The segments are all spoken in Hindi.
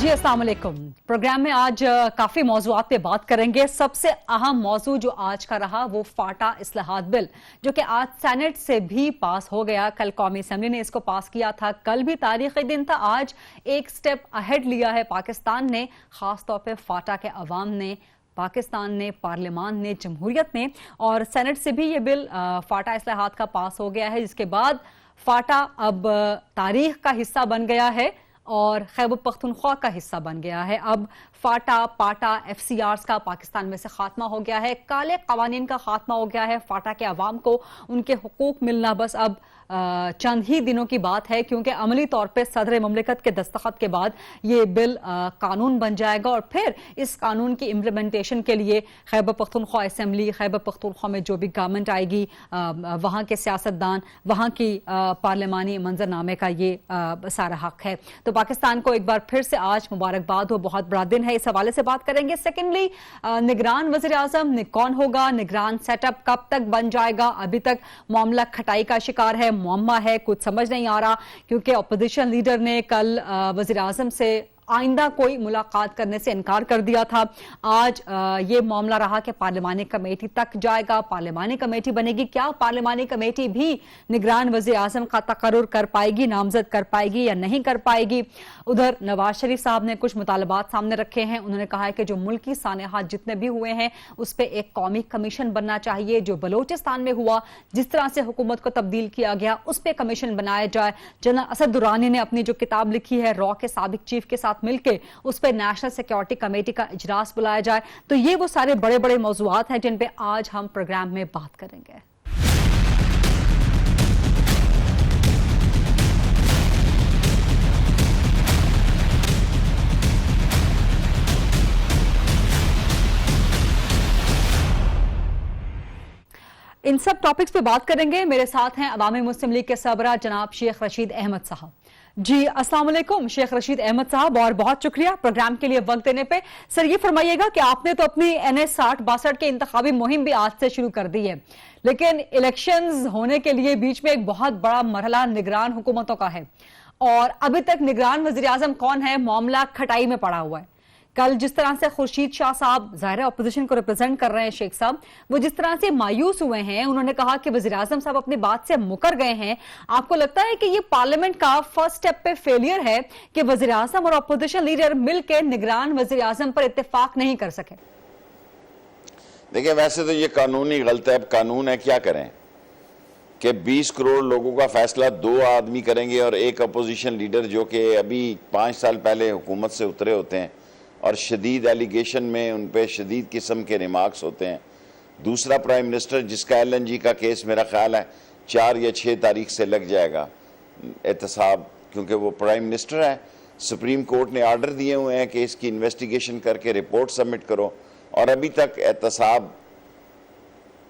जी अस्सलाम वालेकुम। प्रोग्राम में आज काफी मौजूआत पे बात करेंगे। सबसे अहम मौजू जो आज का रहा वो फाटा इस्लाहात बिल, जो कि आज सेनेट से भी पास हो गया। कल कौमी असेंबली ने इसको पास किया था, कल भी तारीखी दिन था। आज एक स्टेप अहेड लिया है पाकिस्तान ने, खासतौर पर फाटा के अवाम ने, पाकिस्तान ने, पार्लियामान ने, जमहूरियत ने। और सेनेट से भी ये बिल फाटा इस्लाहात का पास हो गया है, जिसके बाद फाटा अब तारीख का हिस्सा बन गया है और खैबर पख्तूनख्वा का हिस्सा बन गया है। अब फाटा, पाटा, FCRs का पाकिस्तान में से खात्मा हो गया है, काले कवानीन का खात्मा हो गया है। फाटा के अवाम को उनके हुकूक मिलना बस अब चंद ही दिनों की बात है, क्योंकि अमली तौर पे सदर मुमलिकत के दस्तखत के बाद ये बिल कानून बन जाएगा और फिर इस कानून की इम्प्लीमेंटेशन के लिए खैबर पख्तूनख्वा असेंबली, खैबर पख्तूनख्वा में जो भी गवर्नमेंट आएगी, वहाँ के सियासतदान, वहाँ की पार्लियामानी मंजरनामे का ये सारा हक है। तो पाकिस्तान को एक बार फिर से आज मुबारकबाद हो, बहुत बड़ा दिन है। इस हवाले से बात करेंगे। सेकेंडली, निगरान वजीर आजम कौन होगा, निगरान सेटअप कब तक बन जाएगा? अभी तक मामला खटाई का शिकार है, मुअम्मा है, कुछ समझ नहीं आ रहा, क्योंकि अपोजिशन लीडर ने कल वजीर आजम से आइंदा कोई मुलाकात करने से इनकार कर दिया था। आज ये मामला रहा कि पार्लिमानी कमेटी तक जाएगा, पार्लिमानी कमेटी बनेगी। क्या पार्लिमानी कमेटी भी निगरान वज़ीर आज़म का तकर्रुर कर पाएगी, नामजद कर पाएगी या नहीं कर पाएगी? उधर नवाज शरीफ साहब ने कुछ मुतालबात सामने रखे हैं। उन्होंने कहा है कि जो मुल्की सानेहात जितने भी हुए हैं उस पर एक कौमी कमीशन बनना चाहिए। जो बलोचिस्तान में हुआ, जिस तरह से हुकूमत को तब्दील किया गया, उस पर कमीशन बनाया जाए। जनरल असद दुरानी ने अपनी जो किताब लिखी है रॉ के साबिक चीफ के साथ मिलकर, उस पर नेशनल सिक्योरिटी कमेटी का इजलास बुलाया जाए। तो ये वो सारे बड़े बड़े मौजूआत हैं जिन पे आज हम प्रोग्राम में बात करेंगे। इन सब टॉपिक्स पे बात करेंगे। मेरे साथ हैं अवामी मुस्लिम लीग के सरबराह जनाब शेख रशीद अहमद साहब। जी अस्सलाम वालेकुम शेख रशीद अहमद साहब, और बहुत शुक्रिया प्रोग्राम के लिए वक्त देने पे। सर ये फरमाइएगा कि आपने तो अपनी NS 60-62 के इंतखाबी मुहिम भी आज से शुरू कर दी है, लेकिन इलेक्शंस होने के लिए बीच में एक बहुत बड़ा मरहला निगरान हुकूमतों का है और अभी तक निगरान वज़ीर आज़म कौन है, मामला खटाई में पड़ा हुआ है। कल जिस तरह से खुर्शीद शाह साहब, ज़ाहिर है अपोजिशन को रिप्रेजेंट कर रहे हैं शेख साहब, वो जिस तरह से मायूस हुए हैं, उन्होंने कहा कि वज़ीर आज़म साहब अपनी बात से मुकर गए हैं। आपको लगता है कि ये पार्लियामेंट का फर्स्ट स्टेप पे फेलियर है कि वज़ीर आज़म और अपोजिशन लीडर मिलकर निगरान वज़ीर आज़म पर इत्तेफाक नहीं कर सके? देखिए, वैसे तो ये कानूनी गलत है। अब कानून है, क्या करें कि 20 करोड़ लोगों का फैसला 2 आदमी करेंगे और एक अपोजिशन लीडर जो कि अभी 5 साल पहले हुकूमत से उतरे होते हैं और शदीद एलिगेशन में उन पर शदीद किस्म के रिमार्क्स होते हैं। दूसरा प्राइम मिनिस्टर जिसका LNG का केस मेरा ख्याल है 4 या 6 तारीख से लग जाएगा एहतसाब, क्योंकि वो प्राइम मिनिस्टर है। सुप्रीम कोर्ट ने आर्डर दिए हुए हैं कि इसकी इन्वेस्टिगेशन करके रिपोर्ट सबमिट करो, और अभी तक एहतसाब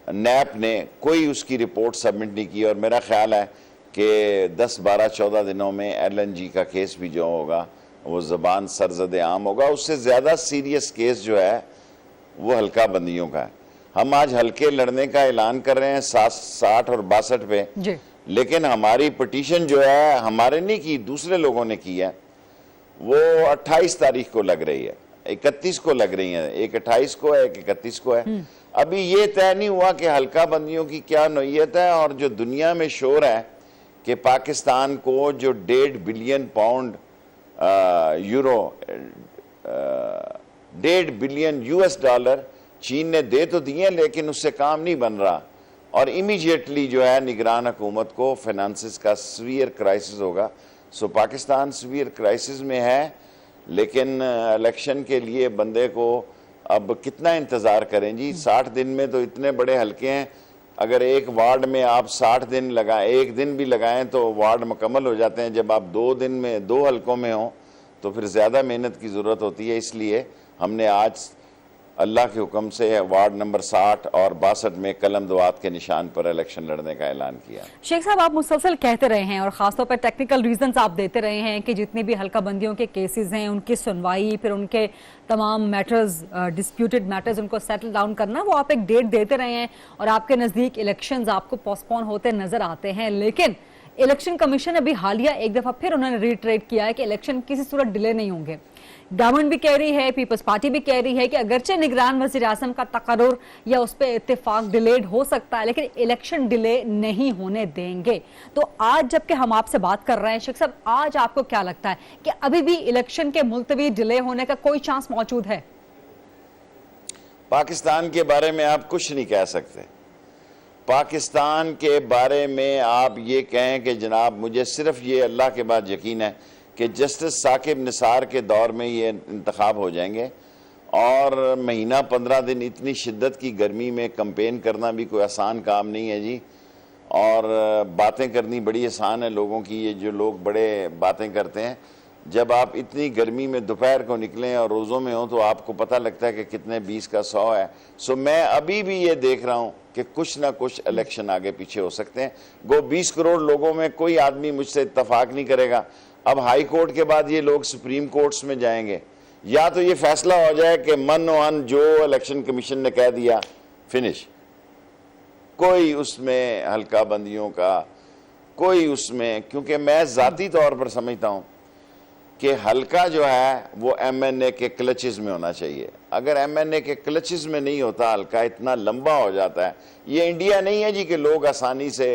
नैप ने कोई उसकी रिपोर्ट सबमिट नहीं की। और मेरा ख्याल है कि 10, 12, 14 दिनों में LNG का केस भी जो होगा वो ज़बान सरज़द आम होगा। उससे ज़्यादा सीरियस केस जो है वो हल्का बंदियों का है। हम आज हल्के लड़ने का ऐलान कर रहे हैं 60 और 62 पे, लेकिन हमारी पिटीशन जो है हमारे नहीं की, दूसरे लोगों ने की है। वो 28 तारीख को लग रही है, 31 को लग रही है, एक 28 को है, एक 31 को है। अभी ये तय नहीं हुआ कि हल्का बंदियों की क्या नौयत है। और जो दुनिया में शोर है कि पाकिस्तान को जो 1.5 billion pound euro, 1.5 billion US$ चीन ने दे तो दिए, लेकिन उससे काम नहीं बन रहा। और इमीडिएटली जो है निगरान हुकूमत को फाइनेंसिस का सीवियर क्राइसिस होगा। सो पाकिस्तान सीवियर क्राइसिस में है, लेकिन इलेक्शन के लिए बंदे को अब कितना इंतज़ार करें जी। 60 दिन में तो इतने बड़े हल्के हैं, अगर एक वार्ड में आप 60 दिन लगाएं, एक दिन भी लगाएं तो वार्ड मुकम्मल हो जाते हैं। जब आप 2 दिन में 2 हलकों में हों तो फिर ज़्यादा मेहनत की ज़रूरत होती है। इसलिए हमने आज अल्लाह के हुक्म से वार्ड नंबर 60 और 62 में कलम दुआत के निशान पर इलेक्शन लड़ने का ऐलान किया। शेख साहब, आप मुसलसल कहते रहे हैं और खासतौर पर टेक्निकल रीजंस आप देते रहे हैं कि जितने भी हल्का बंदियों के केसेस हैं उनकी सुनवाई, फिर उनके तमाम मैटर्स, डिस्प्यूटेड मैटर्स, उनको सेटल डाउन करना, वो आप एक डेट देते रहे हैं और आपके नज़दीक इलेक्शंस आपको पोस्टपोन होते नजर आते हैं। लेकिन इलेक्शन कमीशन अभी हालिया एक दफा फिर उन्होंने रिट्रेट किया है कि इलेक्शन किसी सूरत डिले नहीं होंगे। गवर्नमेंट भी कह रही है, पीपल्स पार्टी भी कह रही है कि अगरचे निगरान वज़ीर आज़म का तकर्रुर या उस पर इत्तेफाक डिलेड हो सकता है, लेकिन इलेक्शन डिले नहीं होने देंगे। तो आज जबकि हम आपसे बात कर रहे हैं शेख साहब, आज आपको क्या लगता है कि अभी भी इलेक्शन के मुलतवी डिले होने का कोई चांस मौजूद है? पाकिस्तान के बारे में आप कुछ नहीं कह सकते। पाकिस्तान के बारे में आप ये कहें कि जनाब मुझे सिर्फ ये अल्लाह के बाद यकीन है कि जस्टिस साकिब निसार के दौर में ये इंतखाब हो जाएंगे, और महीना 15 दिन इतनी शिद्दत की गर्मी में कैंपेन करना भी कोई आसान काम नहीं है जी। और बातें करनी बड़ी आसान है लोगों की, ये जो लोग बड़े बातें करते हैं, जब आप इतनी गर्मी में दोपहर को निकलें और रोज़ों में हो तो आपको पता लगता है कि कितने 20 का 100 है। सो मैं अभी भी ये देख रहा हूँ कि कुछ ना कुछ इलेक्शन आगे पीछे हो सकते हैं। गो 20 करोड़ लोगों में कोई आदमी मुझसे इत्तफाक नहीं करेगा। अब हाई कोर्ट के बाद ये लोग सुप्रीम कोर्ट्स में जाएंगे, या तो ये फैसला हो जाए कि मन वन जो इलेक्शन कमीशन ने कह दिया फिनिश, कोई उसमें हल्का बंदियों का कोई उसमें, क्योंकि मैं ज़ाती तौर पर समझता हूँ कि हल्का जो है वो एमएनए के क्लचेस में होना चाहिए। अगर एमएनए के क्लचेस में नहीं होता, हल्का इतना लंबा हो जाता है। ये इंडिया नहीं है जी कि लोग आसानी से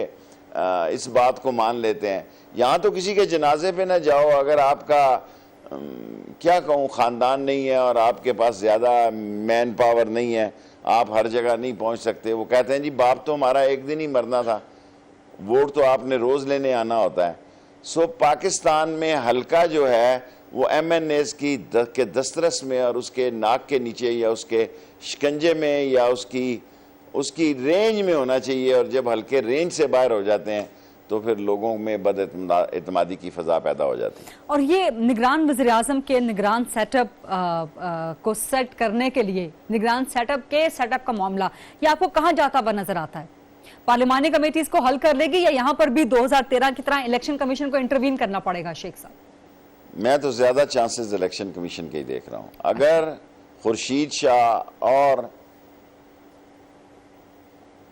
इस बात को मान लेते हैं। यहाँ तो किसी के जनाजे पे ना जाओ, अगर आपका क्या कहूँ ख़ानदान नहीं है और आपके पास ज़्यादा मैन पावर नहीं है, आप हर जगह नहीं पहुँच सकते, वो कहते हैं जी बाप तो हमारा एक दिन ही मरना था, वोट तो आपने रोज़ लेने आना होता है। सो पाकिस्तान में हल्का जो है वो एमएनएस की के दस्तरस में और उसके नाक के नीचे या उसके शिकंजे में या उसकी रेंज में होना चाहिए। और जब हल्के रेंज से बाहर हो जाते हैं तो फिर लोगों में बदएतमादी की फ़ज़ा पैदा हो जाती है। और ये निगरान वज़ीर आज़म के निगरान सेटअप को सेट करने के लिए, निगरान सेटअप का मामला ये आपको कहाँ जाता हुआ नजर आता है? पार्लिमानी कमेटी इसको हल कर लेगी या यहाँ पर भी 2013 की तरह इलेक्शन कमीशन को इंटरवीन करना पड़ेगा शेख साहब? मैं तो ज़्यादा चांसेस इलेक्शन कमीशन के ही देख रहा हूँ। अगर खुर्शीद शाह और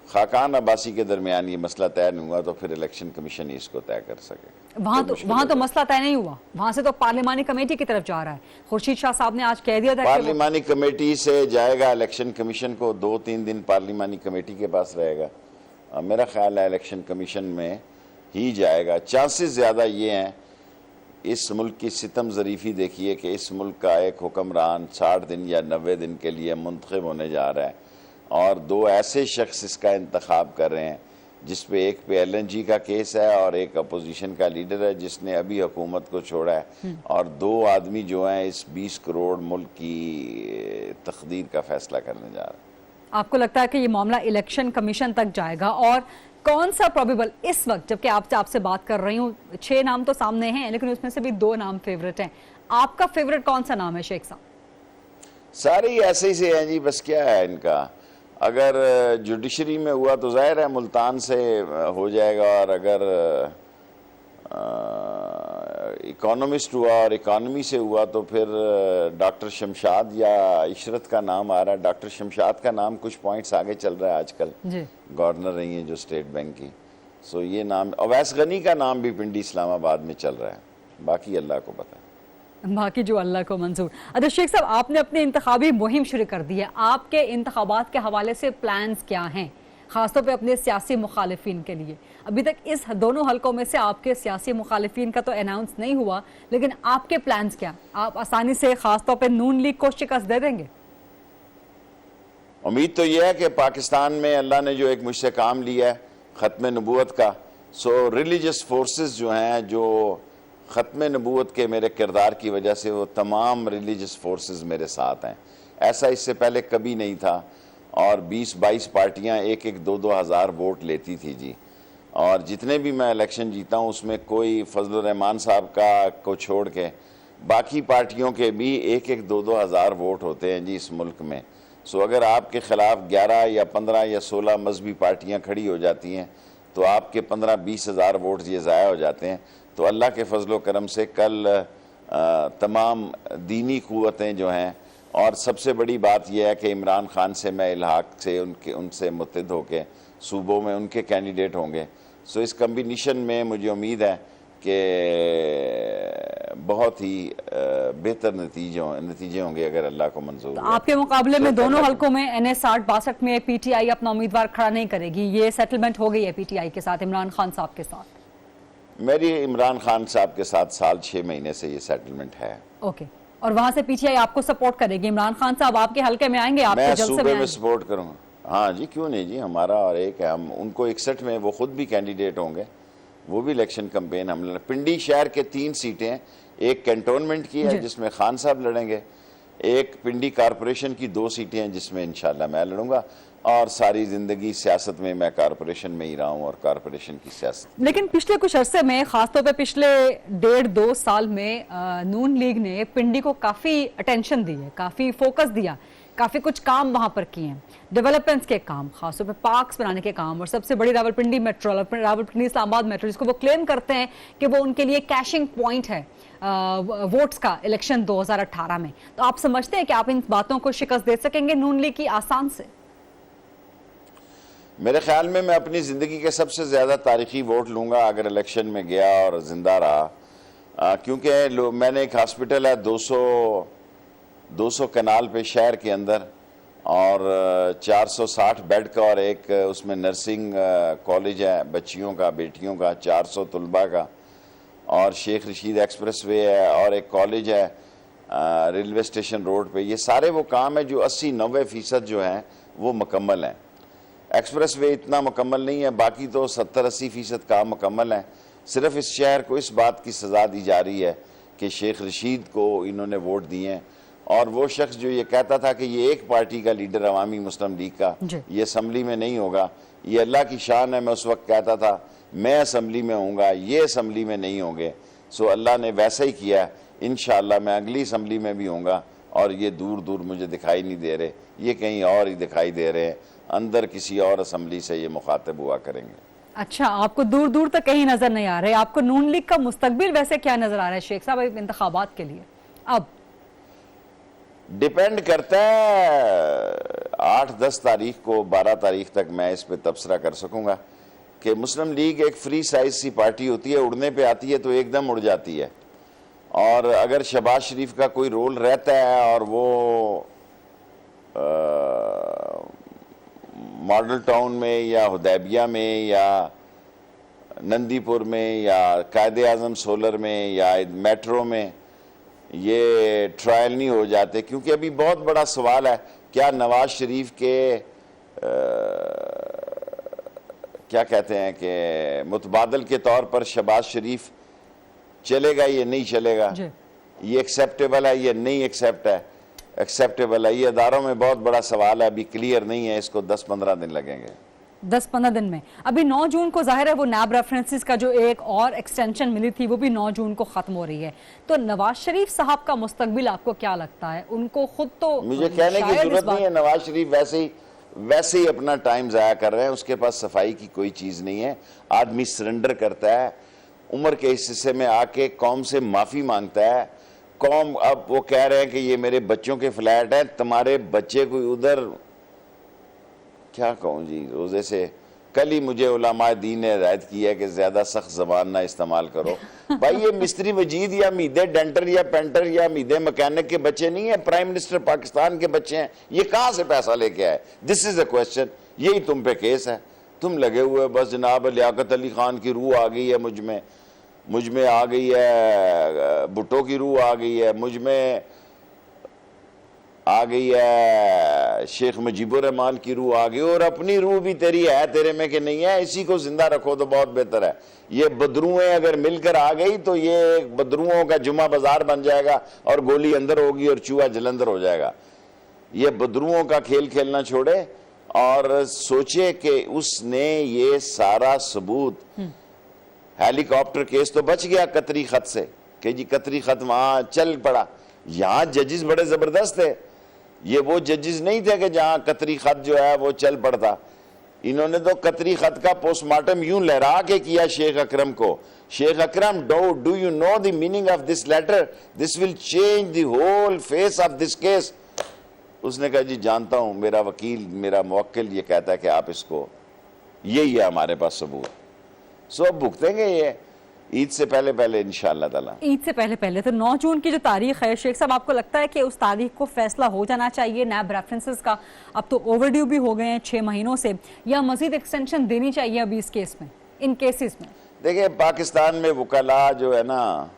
खाकान अब्बासी के दरमियान ये मसला तय नहीं हुआ तो फिर इलेक्शन कमीशन ही इसको तय कर सके। वहां तो मसला तय नहीं हुआ, वहां से तो पार्लिमानी कमेटी की तरफ जा रहा है। खुर्शीद शाह साहब ने आज कह दिया था पार्लिमानी कमेटी से जाएगा इलेक्शन कमीशन को, 2-3 दिन पार्लिमानी कमेटी के पास रहेगा। मेरा ख्याल है इलेक्शन कमीशन में ही जाएगा। चांसेस ज़्यादा ये हैं, इस मुल्क की सितम ज़रीफ़ी देखिए कि इस मुल्क का एक हुक्मरान 60 दिन या 90 दिन के लिए मुंतखब होने जा रहा है, और 2 ऐसे शख्स इसका इंतखाब कर रहे हैं जिस पे एक पे LNG का केस है और एक अपोजिशन का लीडर है जिसने अभी हुकूमत को छोड़ा है, और 2 आदमी जो हैं इस 20 करोड़ मुल्क की तकदीर का फैसला करने जा रहे हैं। आपको लगता है कि ये मामला इलेक्शन कमीशन तक जाएगा? और कौन सा प्रोबेबल इस वक्त, जबकि आपसे बात कर रही हूँ, 6 नाम तो सामने हैं लेकिन उसमें से भी 2 नाम फेवरेट हैं, आपका फेवरेट कौन सा नाम है शेख साहब? सारे ही ऐसे ही से हैं जी, बस क्या है इनका, अगर जुडिशरी में हुआ तो जाहिर है मुल्तान से हो जाएगा, और अगर इकोनॉमिस्ट हुआ और इकानमी से हुआ तो फिर डॉक्टर शमशाद या इशरत का नाम आ रहा है। डॉक्टर शमशाद का नाम कुछ पॉइंट्स आगे चल रहा है आजकल, गवर्नर रही हैं जो स्टेट बैंक की। सो ये नाम, अवैस गनी का नाम भी पिंडी इस्लामाबाद में चल रहा है, बाकी अल्लाह को पता है, बाकी जो अल्लाह को मंजूर। अच्छा शेख साहब, आपने अपनी इंतखाबी मुहिम शुरू कर दी है, आपके इंतखाबात के हवाले से प्लान्स क्या हैं, खासतौर पे अपने सियासी मुखालिफिन के लिए? अभी तक इस दोनों हलकों में से आपके सियासी मुखालिफिन का तो अनाउंस नहीं हुआ, लेकिन आपके प्लान्स क्या? आप आसानी से खासतौर पे नून लीग को शिकस्त दे देंगे? उम्मीद तो यह है कि पाकिस्तान में अल्लाह ने जो एक मुझसे काम लिया है ख़त्म नबूवत का, सो रिलीजियस फोर्सेस जो हैं, जो ख़त्म नबूवत के मेरे किरदार की वजह से वो तमाम रिलीजियस फोर्सेस मेरे साथ हैं। ऐसा इससे पहले कभी नहीं था, और 20-22 पार्टियां 1-1, 2-2 हज़ार वोट लेती थी जी, और जितने भी मैं इलेक्शन जीता हूं उसमें कोई फजल रहमान साहब का को छोड़ के बाकी पार्टियों के भी 1-1, 2-2 हज़ार वोट होते हैं जी इस मुल्क में। सो अगर आपके ख़िलाफ़ 11 या 15 या 16 मजहबी पार्टियां खड़ी हो जाती हैं तो आपके 15-20 हज़ार वोट ये ज़ाया हो जाते हैं। तो अल्लाह के फजलो करम से कल तमाम दीनी क़ुव्वतें जो हैं, और सबसे बड़ी बात यह है कि इमरान खान से मैं इल्हाक से उनसे मुत्तहिद होके सूबों में उनके कैंडिडेट होंगे। सो इस कम्बिनेशन में मुझे उम्मीद है कि बहुत ही बेहतर नतीजे होंगे अगर अल्लाह को मंजूर तो है। आपके मुकाबले में So, दोनों अल्लाह हलकों में NS 60-62 में पीटीआई अपना उम्मीदवार खड़ा नहीं करेगी, ये सेटलमेंट हो गई है पीटीआई के साथ, इमरान खान साहब के साथ? मेरी इमरान खान साहब के साथ साल 6 महीने से ये सेटलमेंट है। ओके, और वहां से पीटीआई आपको सपोर्ट करेगी? इमरान खान साहब आपके हलके में आएंगे, आपके मैं जलसे में सूबे में आएंगे? सपोर्ट करूँगा। हाँ जी, क्यों नहीं जी, हमारा और एक है, हम उनको 61 में वो खुद भी कैंडिडेट होंगे, वो भी इलेक्शन कैंपेन हम लड़। पिंडी शहर के 3 सीटें हैं, एक कैंटोनमेंट की है जिसमें खान साहब लड़ेंगे, एक पिंडी कारपोरेशन की 2 सीटें हैं जिसमें इंशाल्लाह मैं लड़ूंगा, और सारी जिंदगी सियासत में मैं कारपोरेशन में ही रहा हूँ और कारपोरेशन की सियासत। लेकिन पिछले कुछ अरसे में, खासतौर पे पिछले 1.5-2 साल में नून लीग ने पिंडी को काफी अटेंशन दी है, काफी फोकस दिया, काफी कुछ काम वहां पर किए हैं, डेवलपमेंट्स के काम, खासतौर पे पार्क्स बनाने के काम, और सबसे बड़ी रावलपिंडी मेट्रो, रावलपिंडी इस्लामाबाद मेट्रो, जिसको वो क्लेम करते हैं कि वो उनके लिए कैशिंग पॉइंट है वोट्स का इलेक्शन 2018 में। तो आप समझते हैं कि आप इन बातों को शिकस्त दे सकेंगे नून लीग की आसान से? मेरे ख्याल में मैं अपनी ज़िंदगी के सबसे ज़्यादा तारीखी वोट लूँगा अगर इलेक्शन में गया और ज़िंदा रहा, क्योंकि मैंने एक हॉस्पिटल है 200 कनाल पे शहर के अंदर, और 460 बेड का, और एक उसमें नर्सिंग कॉलेज है बच्चियों का, बेटियों का, 400 तलबा का, और शेख रशीद एक्सप्रेस वे है, और एक कॉलेज है रेलवे स्टेशन रोड पे। ये सारे वो काम है जो 80-90% जो हैं वो मुकम्मल हैं। एक्सप्रेस वे इतना मुकम्मल नहीं है, बाकी तो 70-80% काम मुकम्मल है। सिर्फ इस शहर को इस बात की सज़ा दी जा रही है कि शेख रशीद को इन्होंने वोट दिए हैं, और वो शख्स जो ये कहता था कि ये एक पार्टी का लीडर अवामी मुस्लिम लीग का, ये असम्बली में नहीं होगा, ये अल्लाह की शान है। मैं उस वक्त कहता था मैं असम्बली में होऊंगा, ये असम्बली में नहीं होंगे। सो अल्लाह ने वैसा ही किया। इंशाअल्लाह मैं अगली असम्बली में भी होऊंगा, और ये दूर दूर मुझे दिखाई नहीं दे रहे, ये कहीं और ही दिखाई दे रहे हैं, अंदर किसी और असम्बली से ये मुखातिब हुआ करेंगे। अच्छा, आपको दूर दूर तक कहीं नजर नहीं आ रहे। आपको नून लीग का मुस्तकबिल वैसे क्या नजर आ रहा है शेख साहब इंतखाबात के लिए? अब डिपेंड करता है 8-10 तारीख को, 12 तारीख तक मैं इस पे तबसरा कर सकूंगा कि मुस्लिम लीग एक फ्री साइज सी पार्टी होती है, उड़ने पे आती है तो एकदम उड़ जाती है, और अगर शहबाज शरीफ का कोई रोल रहता है और वो मॉडल टाउन में या हुदैबिया में या नंदीपुर में या कायदे आज़म सोलर में या मेट्रो में ये ट्रायल नहीं हो जाते, क्योंकि अभी बहुत बड़ा सवाल है क्या नवाज शरीफ के क्या कहते हैं कि मुतबादल के तौर पर शहबाज शरीफ चलेगा या नहीं चलेगा, ये एक्सेप्टेबल है या नहीं एक्सेप्टेबल है। ये अदारों में बहुत बड़ा सवाल है, अभी क्लियर नहीं है, इसको 10-15 दिन लगेंगे। 10-15 दिन में? अभी 9 जून को जाहिर है वो नैब रेफरेंसेस का जो एक और एक्सटेंशन मिली थी वो भी 9 जून को खत्म हो रही है। तो नवाज शरीफ साहब का मुस्तकबिल आपको क्या लगता है? उनको खुद तो मुझे कहने की जरूरत नहीं है, नवाज शरीफ वैसे ही अपना टाइम जाया कर रहे हैं, उसके पास सफाई की कोई चीज नहीं है। आदमी सरेंडर करता है, उम्र के इस हिस्से में आके कौम से माफी मांगता है। कौम अब वो कह रहे हैं कि ये मेरे बच्चों के फ्लैट हैं, तुम्हारे बच्चे कोई उधर, क्या कहूँ जी, रोजे से कल ही मुझे उलमाए दीन ने हिदायत की है कि ज्यादा सख्त जबान ना इस्तेमाल करो। भाई ये मिस्त्री वजीद या मीदे डेंटर या पेंटर या मीदे मैकेनिक के बच्चे नहीं है, प्राइम मिनिस्टर पाकिस्तान के बच्चे हैं। ये कहाँ से पैसा लेके आए? This is the question. यही तुम पे केस है, तुम लगे हुए बस जनाब लियाकत अली खान की रूह आ गई है मुझ में आ गई है, भुट्टो की रूह आ गई है, मुझ में आ गई है, शेख मुजीबुर रहमान की रूह आ गई, और अपनी रूह भी तेरी है तेरे में कि नहीं है, इसी को जिंदा रखो तो बहुत बेहतर है। ये बदरुएं अगर मिलकर आ गई तो ये एक बदरुओं का जुमा बाजार बन जाएगा, और गोली अंदर होगी और चूहा जलंधर हो जाएगा। ये बदरुओं का खेल खेलना छोड़े और सोचे कि उसने ये सारा सबूत, हेलीकॉप्टर केस तो बच गया कतरी खत से कि जी कतरी खत वहां चल पड़ा। यहां जजेस बड़े जबरदस्त थे, ये वो जजेस नहीं थे कि जहां कतरी खत जो है वो चल पड़ता। इन्होंने तो कतरी खत का पोस्टमार्टम यूं लहरा के किया शेख अकरम को। Sheikh Akram, do you know the meaning of this letter? This will change the whole face of this case. उसने कहा जी जानता हूं, मेरा वकील, मेरा मुवक्किल ये कहता है कि आप इसको, यही है हमारे पास सबूत। सो अब भुगतेंगे ये। ईद से पहले पहले इंशाअल्लाह ताला। ईद से पहले पहले तो 9 जून की जो तारीख है शेख साहब, आपको लगता है कि उस तारीख को फैसला हो जाना चाहिए नैब रेफरेंसेस का? अब तो ओवरड्यू भी हो गए हैं 6 महीनों से, या मजीद एक्सटेंशन देनी चाहिए अभी इस केस में, इन केसेस में? देखिए, पाकिस्तान में वकला जो है ना,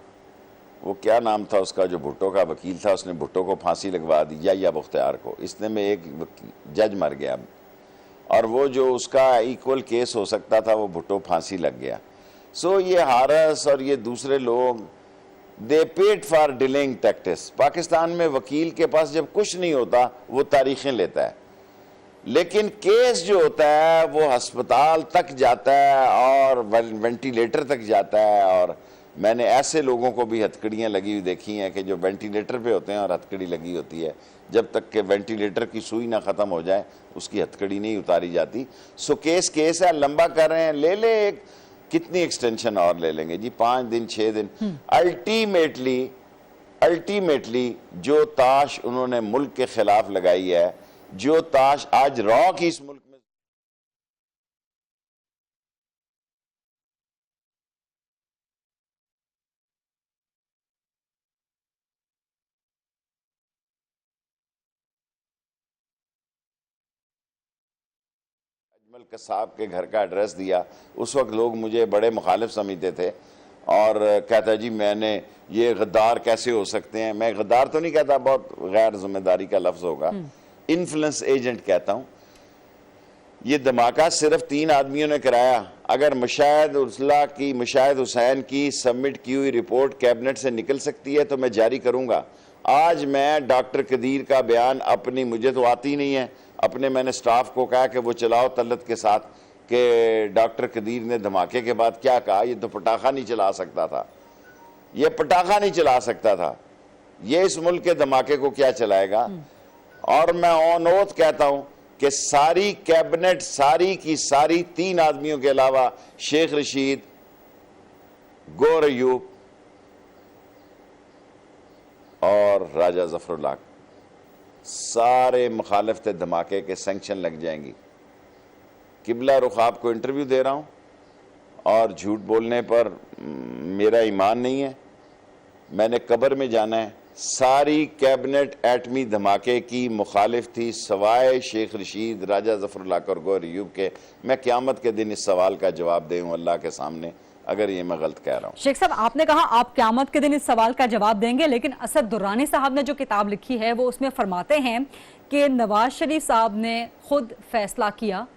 वो क्या नाम था उसका, जो भुट्टो का वकील था, उसने भुट्टो को फांसी लगवा दी, या मुख्तियार को। इसने में एक जज मर गया, और वो जो उसका इक्वल केस हो सकता था, वो भुट्टो फांसी लग गया। सो ये हारस और ये दूसरे लोग, दे paid for delaying tactics. Pakistan में वकील के पास जब कुछ नहीं होता वो तारीखें लेता है, लेकिन केस जो होता है वो अस्पताल तक जाता है और वेंटिलेटर तक जाता है। और मैंने ऐसे लोगों को भी हथकड़ियाँ लगी हुई देखी हैं कि जो वेंटिलेटर पे होते हैं और हथकड़ी लगी होती है, जब तक कि वेंटिलेटर की सुई ना ख़त्म हो जाए उसकी हथकड़ी नहीं उतारी जाती। सो केस है, लंबा कर रहे हैं, ले ले एक, कितनी एक्सटेंशन और ले लेंगे जी, 5 दिन 6 दिन। अल्टीमेटली जो ताश उन्होंने मुल्क के खिलाफ लगाई है, जो ताश आज रॉ की इस मुल्क में अजमल कसाब के घर का एड्रेस दिया, उस वक्त लोग मुझे बड़े मुखालिफ समझते थे और कहता जी मैंने ये गद्दार कैसे हो सकते हैं। मैं गद्दार तो नहीं कहता, बहुत गैर जिम्मेदारी का लफ्ज होगा, इन्फ्लुएंस एजेंट कहता हूं। ये धमाका सिर्फ 3 आदमियों ने कराया। अगर मुशाहिद हुसैन की सबमिट की हुई रिपोर्ट कैबिनेट से निकल सकती है तो मैं जारी करूंगा। आज मैं डॉक्टर कदीर का बयान अपनी, मुझे तो आती नहीं है, अपने मैंने स्टाफ को कहा कि वो चलाओ तलत के साथ कि डॉक्टर कदीर ने धमाके के बाद क्या कहा। ये तो पटाखा नहीं चला सकता था, ये पटाखा नहीं चला सकता था, ये इस मुल्क के धमाके को क्या चलाएगा। और मैं ऑन ओथ कहता हूं कि सारी कैबिनेट, सारी की सारी 3 आदमियों के अलावा शेख रशीद, गौर अयूब और राजा जफरुल्लाह, सारे मुखालिफ थे धमाके के, सैंक्शन लग जाएंगी। किबला रुख आपको इंटरव्यू दे रहा हूं और झूठ बोलने पर मेरा ईमान नहीं है, मैंने कब्र में जाना है। सारी कैबिनेट एटमी धमाके की मुखालिफ थी सवाए शेख रशीद, राजा जफरुल्लाह और गौर अयूब के। मैं क़यामत के दिन इस सवाल का जवाब दूं अल्लाह के सामने, अगर ये मैं गलत कह रहा हूँ। शेख साहब, आपने कहा आप क़यामत के दिन इस सवाल का जवाब देंगे, लेकिन असद दुरानी साहब ने जो किताब लिखी है वो उसमें फरमाते हैं कि नवाज शरीफ साहब ने खुद फैसला किया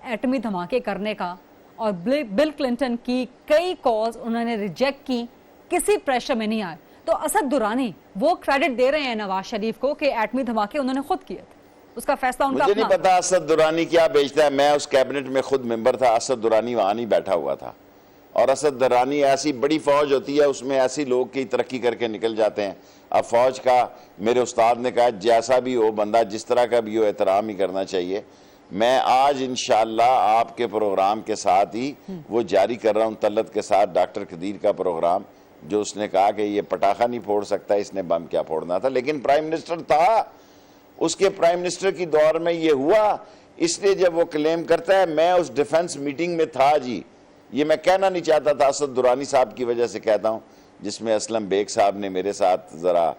एटमी धमाके करने का, और बिल क्लिंटन की कई कॉल्स उन्होंने रिजेक्ट की, किसी प्रेशर में नहीं आए। तो असद दुरानी वो क्रेडिट दे रहे हैं नवाज शरीफ को कि एटमी धमाके उन्होंने खुद किए थे, उसका फैसला उनका मुझे नहीं पता असद दुरानी क्या बेचता है। मैं उस कैबिनेट में खुद मेंबर था, असद दुरानी वहां नहीं बैठा हुआ था। और असद दुरानी, ऐसी बड़ी फौज होती है, उसमें ऐसी लोग की तरक्की करके निकल जाते हैं। अब फौज का, मेरे उस्ताद ने कहा जैसा भी हो बंदा, जिस तरह का भी हो, एहतराम ही करना चाहिए। मैं आज इंशाअल्लाह आपके प्रोग्राम के साथ ही वो जारी कर रहा हूं, तलत के साथ डॉक्टर कदीर का प्रोग्राम, जो उसने कहा कि ये पटाखा नहीं फोड़ सकता, इसने बम क्या फोड़ना था। लेकिन प्राइम मिनिस्टर था, उसके प्राइम मिनिस्टर की दौर में ये हुआ, इसलिए जब वो क्लेम करता है मैं उस डिफेंस मीटिंग में था जी, ये मैं कहना नहीं चाहता था, असद दुरानी साहब की वजह से कहता हूं, जिसमें असलम बेग साहब ने मेरे साथ जरा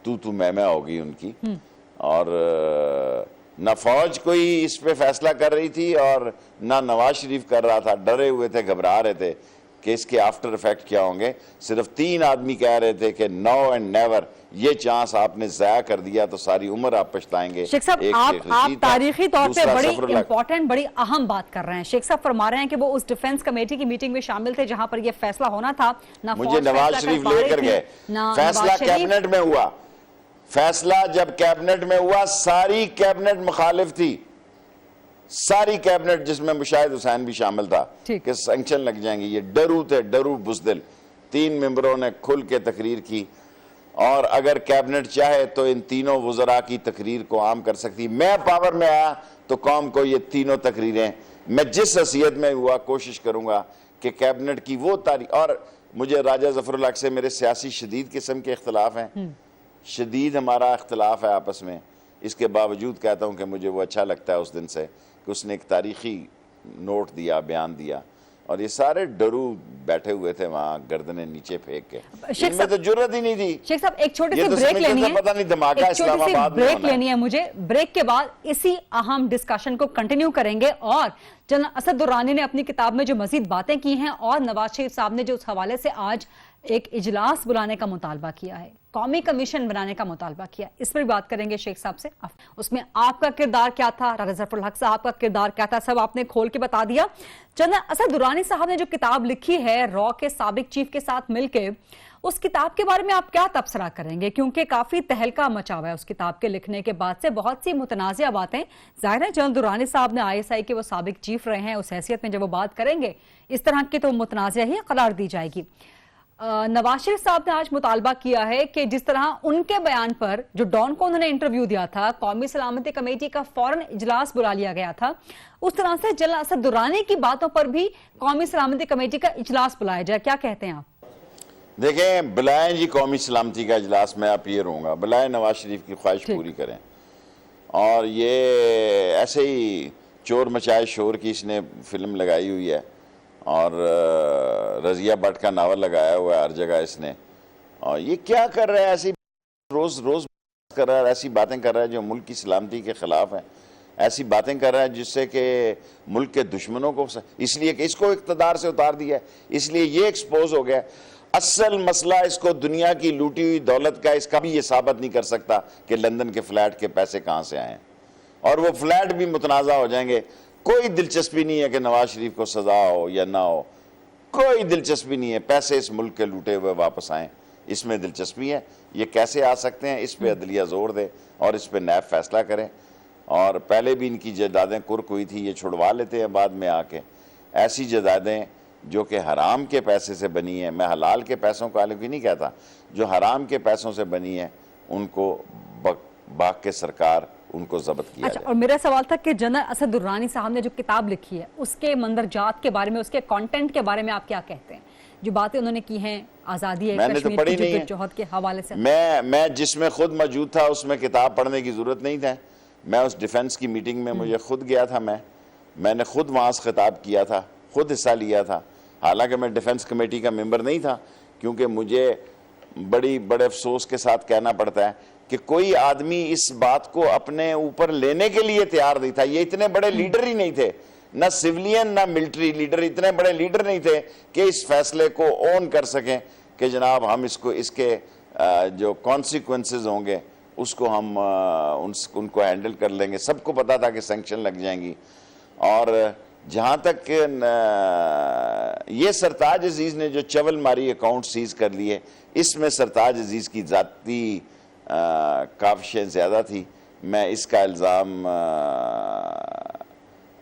तू मैं हो गई उनकी। और ना फौज कोई इस पे फैसला कर रही थी और ना नवाज शरीफ कर रहा था, डरे हुए थे, घबरा रहे थे कि इसके आफ्टर इफेक्ट क्या होंगे। सिर्फ 3 आदमी कह रहे थे कि नो एंड नेवर, ये चांस आपने जाया कर दिया तो सारी उम्र आप पछताएंगे। शेख साहब, आप तारीखी तौर पे बड़ी इंपॉर्टेंट, बड़ी अहम बात कर रहे हैं। शेख साहब फरमा रहे हैं कि वो उस डिफेंस कमेटी की मीटिंग में शामिल थे जहां पर ये फैसला होना था। ना मुझे नवाज शरीफ लेकर गए, फैसला कैबिनेट में हुआ, फैसला जब कैबिनेट में हुआ सारी कैबिनेट मुखालिफ थी, सारी कैबिनेट, जिसमें मुशाहिद हुसैन भी शामिल था कि सैंक्शन लग जाएंगे। ये डरू थे, डरू बुज़दिल। 3 मेंबरों ने खुल के तकरीर की, और अगर कैबिनेट चाहे तो इन तीनों वज़रा की तकरीर को आम कर सकती। मैं पावर में आया तो कौम को ये तीनों तकरीरें, मैं जिस हैसियत में हुआ कोशिश करूंगा कि कैबिनेट की वो तारीख। और मुझे राजा जफरुल्लाह से मेरे सियासी शदीद किस्म के इख्तलाफ हैं, शदीद हमारा इख्तलाफ है आपस में, इसके बावजूद कहता हूँ कि मुझे वो अच्छा लगता है उस दिन से कि उसने एक तारीख़ी नोट दिया, बयान दिया। और ये सारे डरू बैठे हुए थे वहां गर्दनें नीचे फेंक के, शेख इनमें तो जरूरत ही नहीं थी। शेख साहब एक छोटी सी ये तो ब्रेक समझते लेनी थे है, पता नहीं धमाका एक छोटी सी इस्लामाबाद में ब्रेक होना है। लेनी है मुझे। ब्रेक के बाद इसी अहम डिस्कशन को कंटिन्यू करेंगे और जनरल असद दुरानी ने अपनी किताब में जो मजीद बातें की हैं और नवाज शरीफ साहब ने जो उस हवाले से आज एक इजलास बुलाने का मुतालबा किया है, कौमी कमीशन बनाने का मुतालबा किया, इस पर भी बात करेंगे शेख साहब से। उसमें आपका किरदार क्या था, राजा ज़फ़रुल हक साहब का किरदार क्या था, सब आपने खोल के बता दिया। जनरल असद दुरानी साहब ने जो किताब लिखी है रॉ के साबिक चीफ के साथ मिलकर, उस किताब के बारे में आप क्या तबसरा करेंगे? क्योंकि काफी तहलका मचा हुआ है उस किताब के लिखने के बाद से, बहुत सी मुतनाज़िया बातें। जाहिर है जनरल दुरानी साहब ने ISI के वो साबिक चीफ रहे हैं, उस हैसियत में जब वो बात करेंगे इस तरह की तो मुतनाज़िया ही करार दी जाएगी। नवाज शरीफ साहब ने आज मुतालबा किया है कि जिस तरह उनके बयान पर, जो डॉन को उन्होंने इंटरव्यू दिया था, कौमी सलामती कमेटी का फौरन इजलास बुला लिया गया था, उस तरह से जनरल असद दुरानी की बातों पर भी कौमी सलामती कमेटी का इजलास बुलाया जाए, क्या कहते हैं आप? देखें, बुलाएं जी कौमी सलामती का इजलास, मैं अपील रहूँगा, बुलाएं, नवाज शरीफ की ख्वाहिश पूरी करें। और ये ऐसे ही चोर मचाए शोर की इसने फिल्म लगाई हुई है और रज़िया भट्ट का नावल लगाया हुआ है हर जगह इसने, और ये क्या कर रहा है, ऐसी रोज़ रोज़ कर रहा है, ऐसी बातें कर रहा है जो मुल्क की सलामती के ख़िलाफ़ है, ऐसी बातें कर रहा है जिससे कि मुल्क के दुश्मनों को, इसलिए कि इसको इक़्तिदार से उतार दिया है, इसलिए ये एक्सपोज हो गया। असल मसला इसको दुनिया की लूटी हुई दौलत का, इसका भी ये साबित नहीं कर सकता कि लंदन के फ्लैट के पैसे कहाँ से आए, और वो फ्लैट भी मुतनाज़ा हो जाएंगे। कोई दिलचस्पी नहीं है कि नवाज शरीफ को सजा हो या ना हो, कोई दिलचस्पी नहीं है, पैसे इस मुल्क के लूटे हुए वापस आएँ, इसमें दिलचस्पी है। ये कैसे आ सकते हैं, इस पे अदलिया जोर दे और इस पे नैब फैसला करें। और पहले भी इनकी जायदादें कुर्क हुई थी, ये छुड़वा लेते हैं बाद में आके। ऐसी जायदादें जो कि हराम के पैसे से बनी है, मैं हलाल के पैसों का हालांकि नहीं कहता, जो हराम के पैसों से बनी है उनको बाग के सरकार उनको जब्त किया अच्छा, जाए। और मेरा सवाल था कि जनरल असद दुर्रानी साहब ने जो किताब लिखी है उसके मंदरजात के बारे में, उसके कंटेंट के बारे में आप क्या कहते हैं? जो बातें उन्होंने की हैं आज़ादी है मैंने तो पढ़ी नहीं है, जद्दोजहद के हवाले से। मैं जिसमें खुद मौजूद था उसमें किताब पढ़ने की ज़रूरत नहीं था। मैं उस डिफेंस की मीटिंग में मुझे खुद गया था, मैंने खुद वहाँ से खिताब किया था, खुद हिस्सा लिया था। हालांकि मैं डिफेंस कमेटी का मेंबर नहीं था, क्योंकि मुझे बड़े अफसोस के साथ कहना पड़ता है कि कोई आदमी इस बात को अपने ऊपर लेने के लिए तैयार नहीं था। ये इतने बड़े लीडर ही नहीं थे, ना सिविलियन ना मिलिट्री लीडर, इतने बड़े लीडर नहीं थे कि इस फैसले को ओन कर सकें कि जनाब हम इसके जो कॉन्सिक्वेंसेस होंगे उसको हम उनको हैंडल कर लेंगे। सबको पता था कि सैंक्शन लग जाएंगी। और जहाँ तक ये सरताज अजीज़ ने जो चवल मारी अकाउंट सीज कर लिए, इसमें सरताज अजीज़ की ज़ाती काविशें ज़्यादा थी। मैं इसका इल्ज़ाम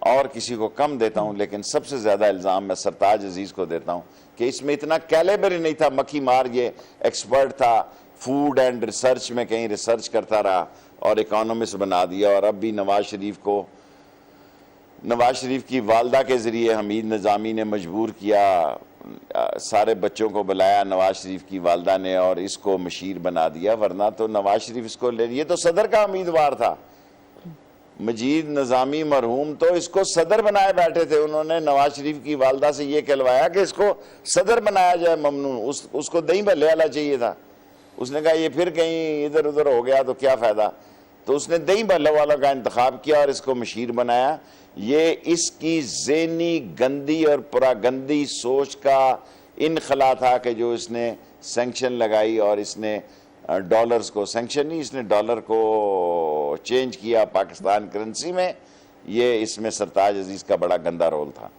और किसी को कम देता हूँ, लेकिन सबसे ज़्यादा इल्ज़ाम मैं सरताज अजीज़ को देता हूँ कि इसमें इतना कैलिबर ही नहीं था। मक्खी मार ये एक्सपर्ट था, फूड एंड रिसर्च में कहीं रिसर्च करता रहा और इकोनॉमिस्ट बना दिया। और अब भी नवाज शरीफ की वालदा के ज़रिए हमीद निज़ामी ने मजबूर किया, सारे बच्चों को बुलाया नवाज शरीफ की वालदा ने और इसको मशीर बना दिया। वरना तो नवाज शरीफ इसको ये तो सदर का उम्मीदवार था, मजीद निज़ामी मरहूम तो इसको सदर बनाए बैठे थे। उन्होंने नवाज शरीफ की वालदा से ये कहलवाया कि इसको सदर बनाया जाए ममनून, उसको दही भल्ले वाला चाहिए था। उसने कहा ये फिर कहीं इधर उधर हो गया तो क्या फ़ायदा, तो उसने दही भल्ले वाला का इंतखाब किया और इसको मशीर बनाया। ये इसकी ज़हनी गंदी और पुरागंदी सोच का इनखला था कि जो इसने सैंक्शन लगाई और इसने डॉलर्स को, सैंक्शन नहीं, इसने डॉलर को चेंज किया पाकिस्तान करेंसी में। ये इसमें सरताज अजीज़ का बड़ा गंदा रोल था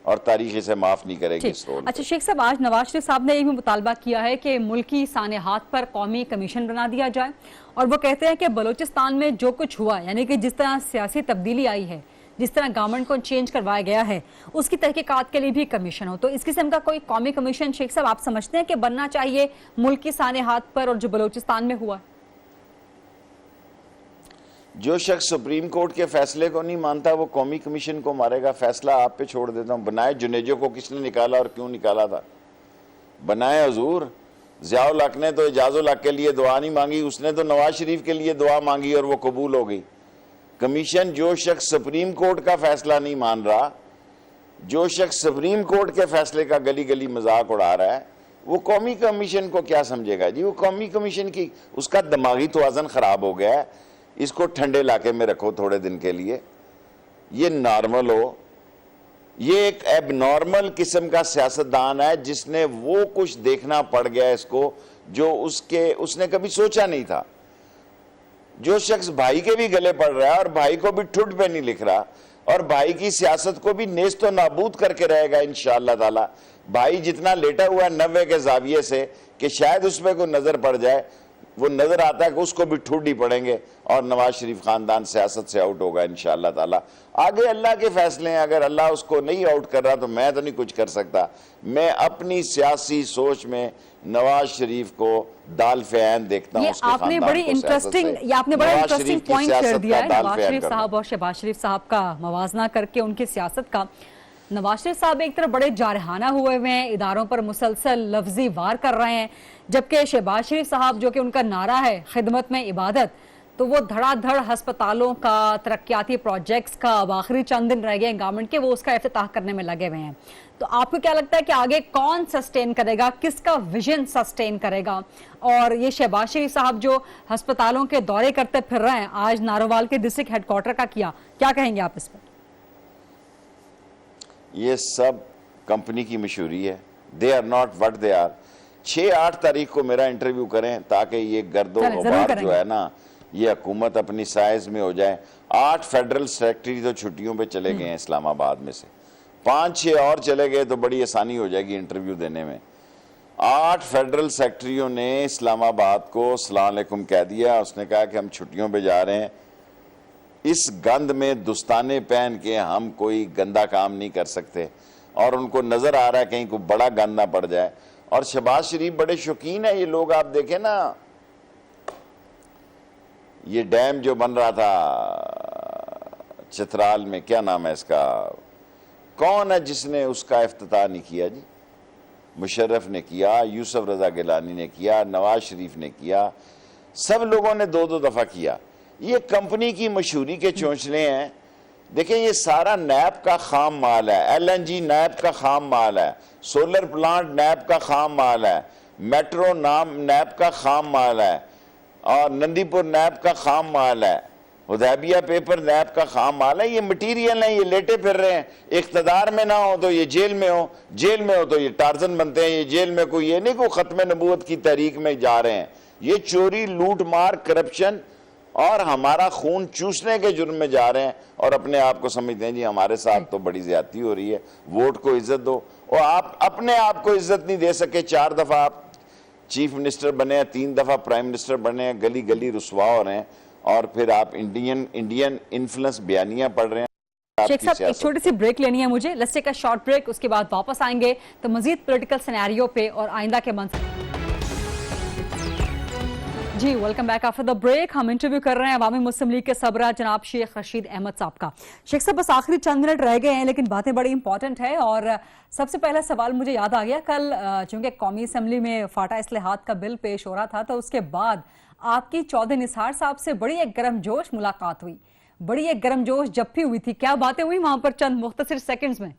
और तारीख इसे माफ़ नहीं करेगी इस रोल। अच्छा शेख साहब, आज नवाज शरीफ साहब ने ये भी मुतालबा किया है कि मुल्की सानेहात पर कौमी कमीशन बना दिया जाए, और वो कहते हैं कि बलूचिस्तान में जो कुछ हुआ, यानी कि जिस तरह सियासी तब्दीली आई है, जिस तरह गवर्नमेंट को चेंज करवाया गया है, उसकी तहकीकात के लिए भी कमीशन हो। तो इस किस्म का कोई कौमी कमीशन शेख साहब आप समझते हैं कि बनना चाहिए मुल्की सानेहात पर और जो बलूचिस्तान में हुआ? जो शख्स सुप्रीम कोर्ट के फैसले को नहीं मानता वो कौमी कमीशन को मारेगा। फैसला आप पे छोड़ देता हूँ। बनाए जुनेजो को किसने निकाला और क्यों निकाला था? बनाए हजूर ज़ियाउल हक ने तो एजाजुल हक के लिए दुआ नहीं मांगी, उसने तो नवाज शरीफ के लिए दुआ मांगी और वो कबूल हो गई। कमीशन जो शख्स सुप्रीम कोर्ट का फैसला नहीं मान रहा जो शख्स सुप्रीम कोर्ट के फैसले का गली गली मजाक उड़ा रहा है वो कौमी कमीशन को क्या समझेगा जी। वो कौमी कमीशन की, उसका दिमागी तवाज़न खराब हो गया है। इसको ठंडे इलाके में रखो थोड़े दिन के लिए, ये नॉर्मल हो। ये एक एबनॉर्मल किस्म का सियासतदान है जिसने वो कुछ देखना पड़ गया इसको जो उसने कभी सोचा नहीं था। जो शख्स भाई के भी गले पड़ रहा है और भाई को भी ठुड पे नहीं लिख रहा और भाई की सियासत को भी नेस्त तो नाबूद करके रहेगा इंशाअल्लाह ताला। भाई जितना लेटा हुआ है 90 के जाविये से कि शायद उस पर कोई नजर पड़ जाए, वो नजर आता है कि उसको भी ठुड ही पड़ेंगे और नवाज शरीफ खानदान सियासत से आउट होगा इंशाअल्लाह ताला। आगे अल्लाह के फैसले हैं, अगर अल्लाह उसको नहीं आउट कर रहा तो मैं तो नहीं कुछ कर सकता। मैं अपनी सियासी सोच में नवाज शरीफ को दाल फैन देखता हूं। आपने बड़ी इंटरेस्टिंग पॉइंट कर दिया है नवाज शरीफ साहब और शहबाज शरीफ साहब का मवाजना करके उनकी सियासत का। नवाज शरीफ साहब एक तरफ बड़े जारहाना हुए हैं, इदारों पर मुसलसल लफ्जी वार कर रहे हैं, जबकि शहबाज शरीफ साहब जो कि उनका नारा है खिदमत में इबादत, तो वो धड़ाधड़ अस्पतालों का, तरक्याती प्रोजेक्ट्स का, अब आखिरी चंद दिन रह गए गवर्नमेंट के, वो उसका इफ्तिताह करने में लगे हुए हैं। तो आपको क्या लगता है कि आगे कौन सस्टेन करेगा, किसका विजन सस्टेन करेगा? और ये शहबाज शरीफ साहब जो अस्पतालों के दौरे करते फिर रहे हैं, आज नारोवाल के डिस्ट्रिक्ट हेडक्वार्टर का किया, क्या कहेंगे आप इस पर? ये सब कंपनी की मशहूरी है। They are not what they are. 6-8 तारीख को मेरा इंटरव्यू करें ताकि ये गर्दो गुबार जो है ना, ये हुकूमत अपनी साइज में हो जाए। 8 फेडरल सेक्रेटरी तो छुट्टियों पे चले गए हैं इस्लामाबाद में से, 5-6 और चले गए तो बड़ी आसानी हो जाएगी इंटरव्यू देने में। 8 फेडरल सेक्रेटरियों ने इस्लामाबाद को अस्सलाम वालेकुम कह दिया। उसने कहा कि हम छुट्टियों पे जा रहे हैं, इस गंद में दुस्ताने पहन के हम कोई गंदा काम नहीं कर सकते, और उनको नजर आ रहा है कहीं को बड़ा गंद ना पड़ जाए। और शहबाज शरीफ बड़े शौकीन है, ये लोग आप देखें ना, ये डैम जो बन रहा था चित्राल में, क्या नाम है इसका, कौन है जिसने उसका इफ्तिताह नहीं किया जी? मुशर्रफ ने किया, यूसुफ रजा गिलानी ने किया, नवाज शरीफ ने किया, सब लोगों ने 2-2 दफा किया। ये कंपनी की मशहूरी के चौंचले हैं। देखें ये सारा नैब का खाम माल है, LNG नैब का खाम माल है, सोलर प्लांट नैब का खाम माल है, मेट्रो नैब का खाम माल है, और नंदीपुर नैब का खाम माल है, हुदैबिया पेपर नैब का खाम माल है। ये मटीरियल है, ये लेटे फिर रहे हैं। इख्तदार में ना हो तो ये जेल में हो, जेल में हो तो ये टार्जन बनते हैं। ये जेल में कोई ये नहीं को खत्म नबूवत की तहरीक में जा रहे हैं, ये चोरी, लूट मार, करप्शन और हमारा खून चूसने के जुर्म में जा रहे हैं और अपने आप को समझते हैं जी हमारे साथ तो बड़ी ज्यादती हो रही है, वोट को इज्जत दो। और आप अपने आप को इज्जत नहीं दे सके। 4 दफा आप चीफ मिनिस्टर बने हैं, 3 दफा प्राइम मिनिस्टर बने हैं, गली गली रुसवा हो रहे हैं, और फिर आप इंडियन इन्फ्लुएंस बयानियां पढ़ रहे हैं। शेख साहब एक छोटी सी ब्रेक लेनी है मुझे, let's take a short break, उसके बाद वापस आएंगे तो मजीद पॉलिटिकल सिनेरियो पे और आइंदा के मंसूबे। जी welcome back after the break. हम इंटरव्यू कर रहे हैं अवामी मुस्लिम लीग के सबरा जनाब शेख रशीद अहमद साहब का। शेख साहब बस आखिरी चंद मिनट रह गए हैं लेकिन बातें बड़ी इंपॉर्टेंट है, और सबसे पहला सवाल मुझे याद आ गया, कल चूंकि कौमी असम्बली में फाटा इस्लाहात का बिल पेश हो रहा था तो उसके बाद आपकी चौधरी निसार साहब से बड़ी एक गर्मजोश मुलाकात हुई, बड़ी एक गर्मजोश जप्फी हुई थी, क्या बातें हुई वहां पर चंद मुख्तसर सेकंड्स में?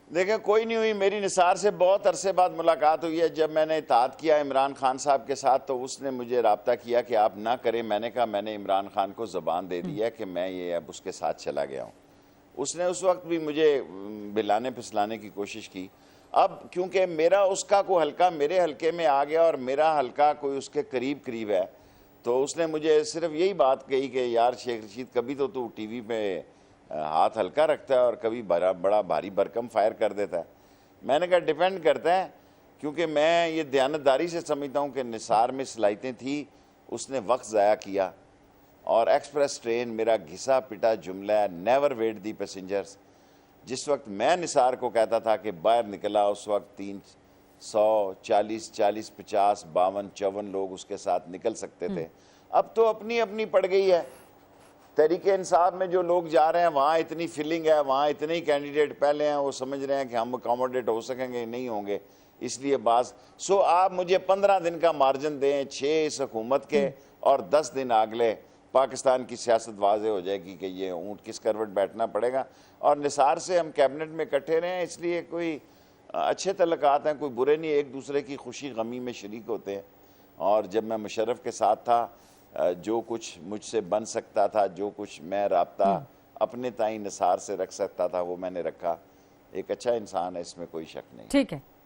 देखें कोई नहीं हुई, मेरी निसार से बहुत अरसे बाद मुलाकात हुई है। जब मैंने इताअत किया इमरान खान साहब के साथ तो उसने मुझे राब्ता किया कि आप ना करें। मैंने कहा मैंने इमरान खान को ज़बान दे दी है कि मैं ये अब उसके साथ चला गया हूँ। उसने उस वक्त भी मुझे बिलाने फिसलाने की कोशिश की। अब क्योंकि मेरा उसका कोई हल्का मेरे हल्के में आ गया और मेरा हल्का कोई उसके करीब करीब है, तो उसने मुझे सिर्फ यही बात कही कि यार शेख रशीद कभी तो तू TV पे हाथ हल्का रखता है और कभी बड़ा भारी भरकम फायर कर देता है। मैंने कहा डिपेंड करता है, क्योंकि मैं ये दयानतदारी से समझता हूँ कि निसार में सलाहियतें थी, उसने वक्त ज़ाया किया। और एक्सप्रेस ट्रेन मेरा घिसा पिटा जुमला है, नेवर वेट दी पैसेंजर्स। जिस वक्त मैं निसार को कहता था कि बाहर निकला, उस वक्त 300, 40, 50, 52, 54 लोग उसके साथ निकल सकते थे। अब तो अपनी अपनी पड़ गई है। तहरीके इंसाफ में जो लोग जा रहे हैं वहाँ इतनी फिलिंग है, वहाँ इतने ही कैंडिडेट पहले हैं, वो समझ रहे हैं कि हम अकोमोडेट हो सकेंगे, नहीं होंगे, इसलिए बात। आप मुझे 15 दिन का मार्जिन दें, 6 इस हुकूमत के और 10 दिन अगले, पाकिस्तान की सियासत वाज़े हो जाएगी कि ये ऊँट किस करवट बैठना पड़ेगा। और निसार से हम कैबिनेट में इकट्ठे रहे हैं, इसलिए कोई अच्छे तल्लुकात हैं, कोई बुरे नहीं, एक दूसरे की खुशी गमी में शरीक होते हैं। और जब मैं मुशर्रफ के साथ था, जो कुछ मुझसे बन सकता था, जो कुछ मैं राब्ता अपने ताई निसार से रख सकता था, वो मैंने रखा। एक अच्छा इंसान है, इसमें कोई शक नहीं।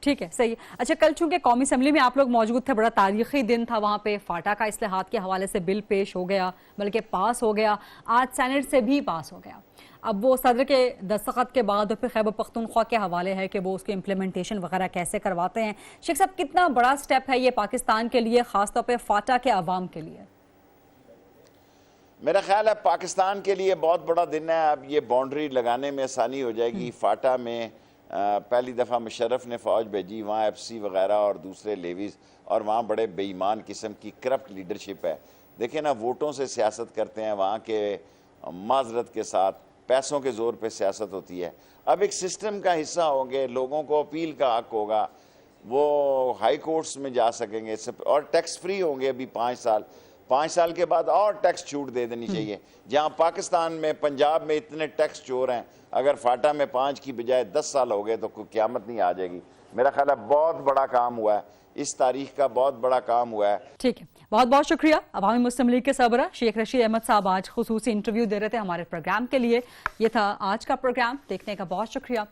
ठीक है, सही है। अच्छा, कल चूंकि कौमी असम्बली में आप लोग मौजूद थे, बड़ा तारीखी दिन था, वहां पे फाटा का इस्लाहात के हवाले से बिल पेश हो गया, बल्कि पास हो गया, आज सेनेट से भी पास हो गया। अब वो सदर के दस्तखत के बाद और फिर खैबर पख्तूनख्वा के हवाले है कि वो उसकी इम्प्लीमेंटेशन वगैरह कैसे करवाते हैं। शेख साहब, कितना बड़ा स्टेप है ये पाकिस्तान के लिए, खासतौर पर फाटा के अवाम के लिए? मेरा ख्याल है पाकिस्तान के लिए बहुत बड़ा दिन है। अब ये बाउंड्री लगाने में आसानी हो जाएगी। फाटा में पहली दफ़ा मुशर्रफ ने फ़ौज भेजी, वहाँ FC वगैरह और दूसरे लेवीज़, और वहाँ बड़े बेईमान किस्म की करप्ट लीडरशिप है। देखिए ना, वोटों से सियासत करते हैं, वहाँ के माजरत के साथ पैसों के ज़ोर पे सियासत होती है। अब एक सिस्टम का हिस्सा होंगे, लोगों को अपील का हक होगा, वो हाई कोर्ट्स में जा सकेंगे, और टैक्स फ्री होंगे अभी 5 साल के बाद और टैक्स छूट दे देनी चाहिए। जहां पाकिस्तान में, पंजाब में इतने टैक्स चोर हैं, अगर फाटा में 5 की बजाय 10 साल हो गए तो कोई क़यामत नहीं आ जाएगी। मेरा ख्याल है बहुत बड़ा काम हुआ है, इस तारीख का बहुत बड़ा काम हुआ है। ठीक है, बहुत बहुत शुक्रिया। अवामी मुस्लिम लीग के सरबराह शेख रशीद अहमद साहब आज खुसूसी इंटरव्यू दे रहे थे हमारे प्रोग्राम के लिए। ये था आज का प्रोग्राम, देखने का बहुत शुक्रिया।